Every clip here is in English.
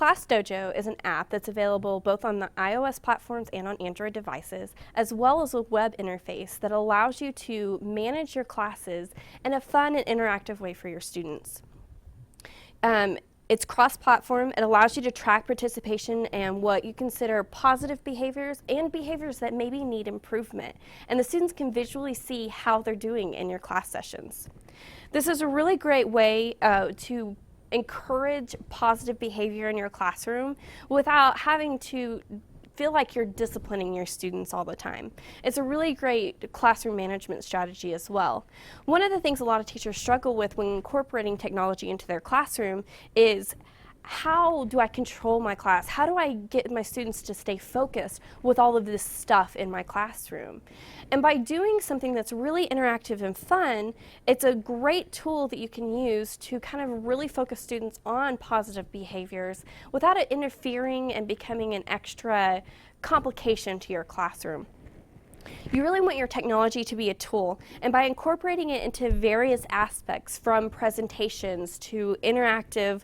Class DoJo is an app that's available both on the iOS platforms and on Android devices, as well as a web interface that allows you to manage your classes in a fun and interactive way for your students. It's cross-platform. It allows you to track participation and what you consider positive behaviors and behaviors that maybe need improvement. And the students can visually see how they're doing in your class sessions. This is a really great way to encourage positive behavior in your classroom without having to feel like you're disciplining your students all the time. It's a really great classroom management strategy as well. One of the things a lot of teachers struggle with when incorporating technology into their classroom is, how do I control my class? How do I get my students to stay focused with all of this stuff in my classroom? And by doing something that's really interactive and fun, it's a great tool that you can use to kind of really focus students on positive behaviors without it interfering and becoming an extra complication to your classroom. You really want your technology to be a tool, and by incorporating it into various aspects, from presentations to interactive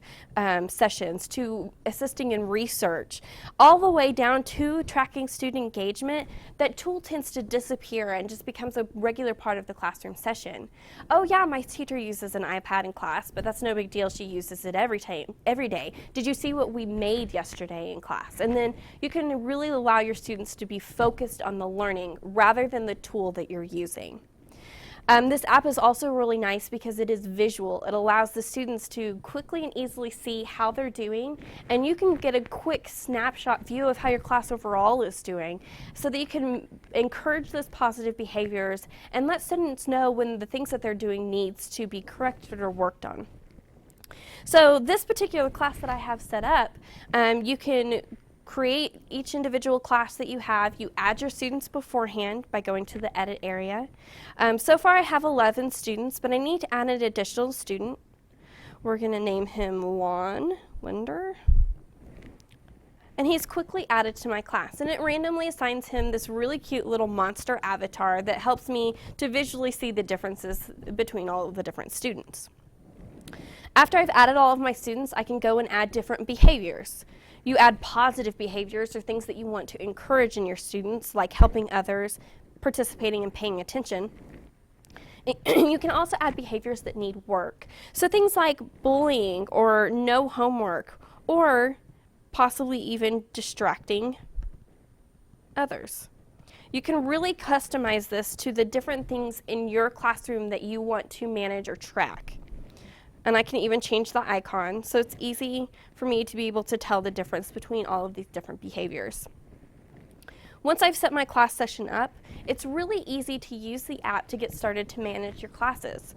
sessions to assisting in research, all the way down to tracking student engagement, that tool tends to disappear and just becomes a regular part of the classroom session. Oh yeah, my teacher uses an iPad in class, but that's no big deal. She uses it every day. Did you see what we made yesterday in class? And then you can really allow your students to be focused on the learning rather than the tool that you're using. This app is also really nice because it is visual. It allows the students to quickly and easily see how they're doing, and you can get a quick snapshot view of how your class overall is doing so that you can encourage those positive behaviors and let students know when the things that they're doing needs to be corrected or worked on. So this particular class that I have set up, you can create each individual class that you have. You add your students beforehand by going to the edit area. So far I have 11 students, but I need to add an additional student. We're going to name him Lon Winder. And he's quickly added to my class, and it randomly assigns him this really cute little monster avatar that helps me to visually see the differences between all of the different students. After I've added all of my students, I can go and add different behaviors. You add positive behaviors or things that you want to encourage in your students, like helping others, participating and paying attention. You can also add behaviors that need work. So things like bullying or no homework, or possibly even distracting others. You can really customize this to the different things in your classroom that you want to manage or track. And I can even change the icon, so it's easy for me to be able to tell the difference between all of these different behaviors. Once I've set my class session up, it's really easy to use the app to get started to manage your classes.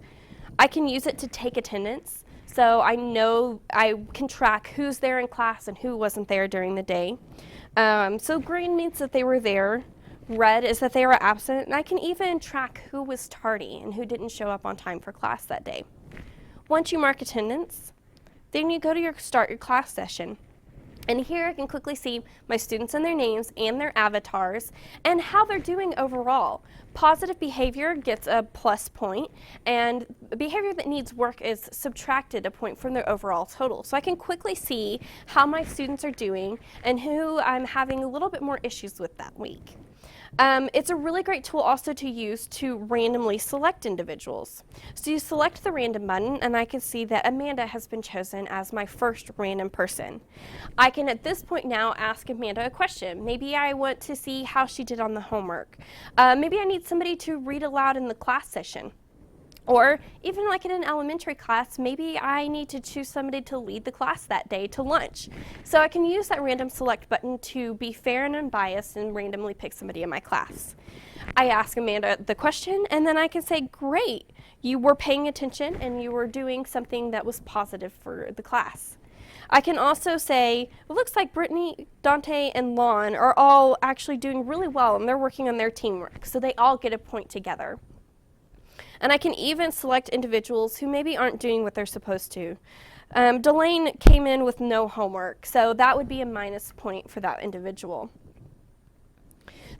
I can use it to take attendance, so I know I can track who's there in class and who wasn't there during the day. So green means that they were there, red is that they were absent, and I can even track who was tardy and who didn't show up on time for class that day. Once you mark attendance, then you go to start your class session. And here I can quickly see my students and their names and their avatars and how they're doing overall. Positive behavior gets a plus point, and behavior that needs work is subtracted a point from their overall total. So I can quickly see how my students are doing and who I'm having a little bit more issues with that week. It's a really great tool also to use to randomly select individuals. So you select the random button, and I can see that Amanda has been chosen as my first random person. I can at this point now ask Amanda a question. Maybe I want to see how she did on the homework. Maybe I need somebody to read aloud in the class session. Or even like in an elementary class, maybe I need to choose somebody to lead the class that day to lunch. So I can use that random select button to be fair and unbiased and randomly pick somebody in my class. I ask Amanda the question, and then I can say, great, you were paying attention and you were doing something that was positive for the class. I can also say, it looks like Brittany, Dante, and Lon are all actually doing really well, and they're working on their teamwork, so they all get a point together. And I can even select individuals who maybe aren't doing what they're supposed to. Delane came in with no homework, so that would be a minus point for that individual.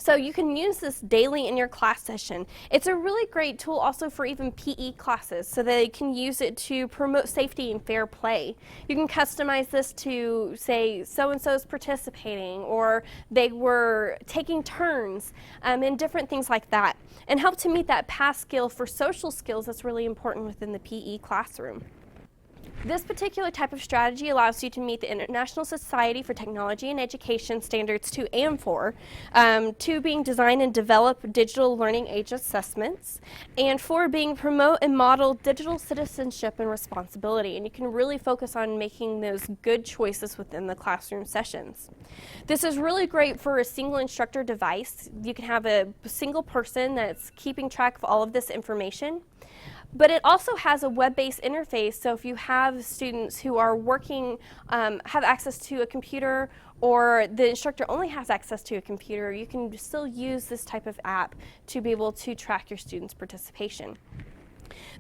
So you can use this daily in your class session. It's a really great tool also for even PE classes, so they can use it to promote safety and fair play. You can customize this to say so-and-so is participating, or they were taking turns, and different things like that, and help to meet that PASS skill for social skills that's really important within the PE classroom. This particular type of strategy allows you to meet the International Society for Technology and Education standards 2 and 4, 2 being design and develop digital learning age assessments, and 4 being promote and model digital citizenship and responsibility. And you can really focus on making those good choices within the classroom sessions. This is really great for a single instructor device. You can have a single person that's keeping track of all of this information. But it also has a web-based interface, so if you have students who are working, have access to a computer, or the instructor only has access to a computer, you can still use this type of app to be able to track your students' participation.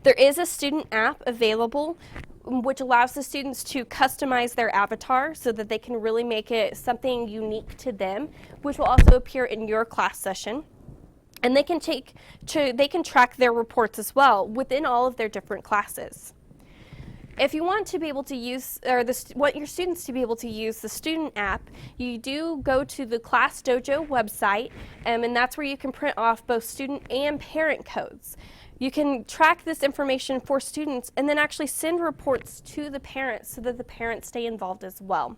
There is a student app available which allows the students to customize their avatar so that they can really make it something unique to them, which will also appear in your class session. And they can track their reports as well within all of their different classes. If you want to be able to use, or want your students to be able to use the student app, you do go to the Class DoJo website, and that's where you can print off both student and parent codes. You can track this information for students and then actually send reports to the parents so that the parents stay involved as well.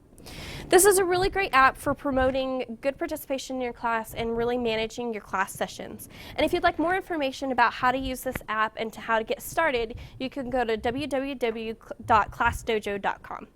This is a really great app for promoting good participation in your class and really managing your class sessions. And if you'd like more information about how to use this app and how to get started, you can go to www.classdojo.com.